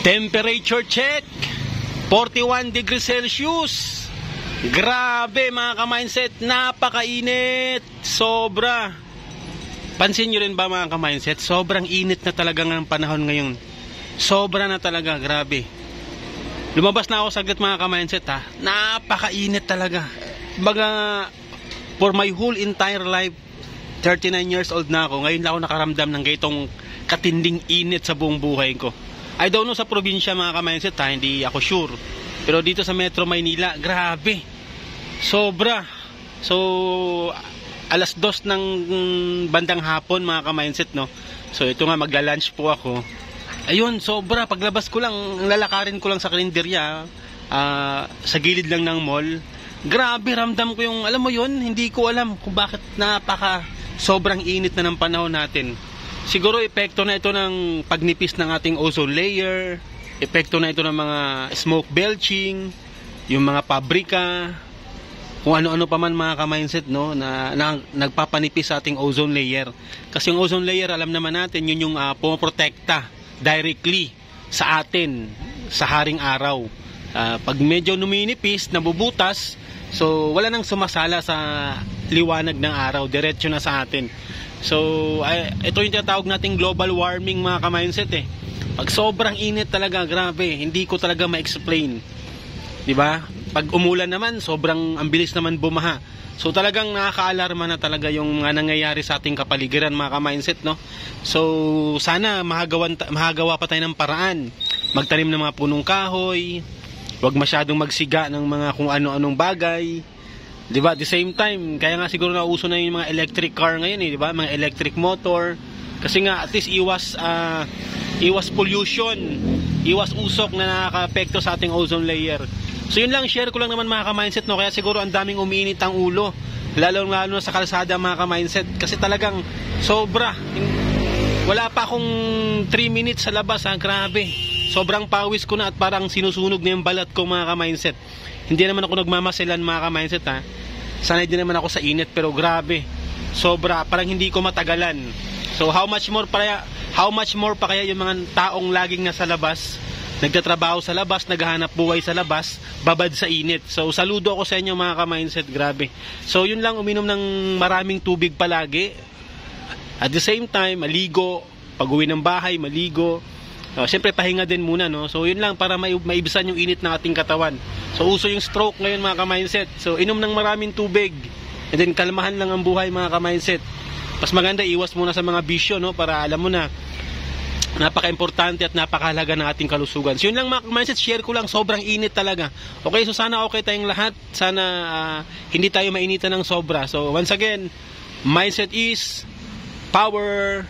Temperature check, 41 degrees Celsius. Grabe mga ka-mindset, napakainit. Sobra. Pansin nyo rin ba mga ka-mindset? Sobrang init na talaga ng panahon ngayon. Sobra na talaga, grabe. Lumabas na ako saglit mga ka-mindset ha. Napakainit talaga. Baga, for my whole entire life, 39 years old na ako, ngayon lang ako nakaramdam ng gaytong katinding init sa buong buhay ko. I don't know sa probinsya mga ka-mindset ha, hindi ako sure. Pero dito sa Metro Maynila, grabe. Sobra. So, alas 2 ng bandang hapon mga ka-mindset, no? So, ito nga, magla-lunch po ako. Ayun, sobra. Paglabas ko lang, lalakarin ko lang sa karinderya, sa gilid lang ng mall. Grabe, ramdam ko yung, alam mo yun, hindi ko alam kung bakit sobrang init na ng panahon natin. Siguro epekto na ito ng pagnipis ng ating ozone layer, epekto na ito ng mga smoke belching, yung mga pabrika, kung ano-ano pa man mga ka-mindset, no, na nagpapanipis sa ating ozone layer. Kasi yung ozone layer, alam naman natin, yun yung pumoprotekta directly sa atin sa haring araw. Pag medyo numinipis, nabubutas, so wala nang sumasala sa liwanag ng araw, diretso na sa atin. So, ito yung tinatawag nating global warming mga ka-mindset eh. Pag sobrang init talaga, grabe, hindi ko talaga ma-explain. Diba? Pag umulan naman, sobrang ambilis naman bumaha. So, talagang nakaka-alarma na talaga yung mga nangyayari sa ating kapaligiran mga ka-mindset, no? So, sana mahagawa pa tayo ng paraan. Magtanim ng mga punong kahoy, huwag masyadong magsiga ng mga kung ano-anong bagay. Diba? At the same time, kaya nga siguro nauso na yung mga electric car ngayon eh, diba? Mga electric motor. Kasi nga at least iwas pollution, iwas usok na nakaka-apekto sa ating ozone layer. So yun lang, share ko lang naman mga ka-mindset, no? Kaya siguro ang daming umiinit ang ulo, lalo na sa kalsada mga ka-mindset, kasi talagang sobra. Wala pa akong 3 minutes sa labas ha, grabe. Sobrang pawis ko na at parang sinusunog na yung balat ko mga ka-mindset. Hindi naman ako nagmamaselan mga ka-mindset ha. Sanay din naman ako sa init, pero grabe. Sobra, parang hindi ko matagalan. So how much more pa kaya yung mga taong laging nasa labas, nagtatrabaho sa labas, naghahanap buhay sa labas, babad sa init. So saludo ako sa inyo mga ka-mindset, grabe. So yun lang, uminom ng maraming tubig palagi. At the same time, maligo, pag-uwi ng bahay, maligo. Siyempre pahinga din muna, no? So yun lang, para maibisan yung init ng ating katawan. So uso yung stroke ngayon mga ka-mindset. So inom ng maraming tubig, and then kalmahan lang ang buhay mga ka-mindset. Mas maganda iwas muna sa mga bisyo, no? Para alam mo na, napaka-importante at napakahalaga ng ating kalusugan. So yun lang mga ka-mindset, share ko lang, sobrang init talaga. Okay, so sana okay tayong lahat. Sana hindi tayo mainitan ng sobra. So once again, mindset is power.